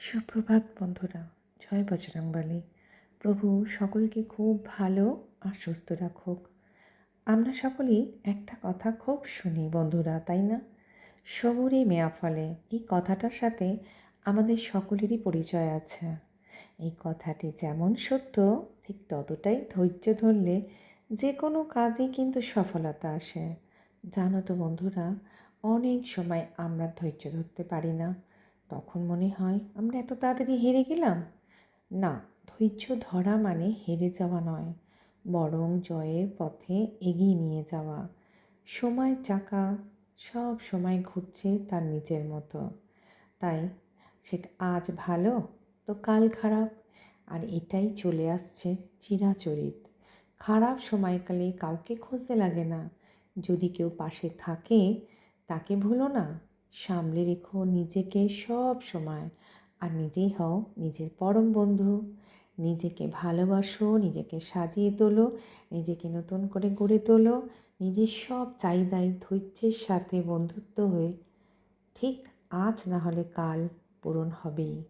সুপ্রভাত বন্ধুরা, জয় বজরংবলী। প্রভু সকলকে খুব ভালো আর সুস্থ রাখুক। আমরা সকলেই একটা কথা খুব শুনি বন্ধুরা, তাই না? সবুরে মেয়া ফলে, এই কথাটার সাথে আমাদের সকলেরই পরিচয় আছে। এই কথাটি যেমন সত্য, ঠিক ততটাই ধৈর্য ধরলে যে কোনো কাজে কিন্তু সফলতা আসে। জানো তো বন্ধুরা, অনেক সময় আমরা ধৈর্য ধরতে পারি না। তখন মনে হয় আমরা এত তাড়াতাড়ি হেরে গেলাম। না, ধৈর্য ধরা মানে হেরে যাওয়া নয়, বরং জয়ের পথে এগিয়ে নিয়ে যাওয়া। সময়ের চাকা সব সময় ঘুরছে তার নিজের মতো। তাই সে আজ ভালো তো কাল খারাপ, আর এটাই চলে আসছে চিরাচরিত। খারাপ সময়কালে কাউকে খুঁজতে লাগে না। যদি কেউ পাশে থাকে তাকে ভুলো না, সামলে রেখো নিজেকে সব সময়। আর নিজেই হও নিজের পরম বন্ধু। নিজেকে ভালোবাসো, নিজেকে সাজিয়ে তোলো, নিজেকে নতুন করে গড়ে তোলো। নিজের সব চাহিদায় ধৈর্যের সাথে বন্ধুত্ব হয়ে ঠিক আজ না হলে কাল পূরণ হবেই।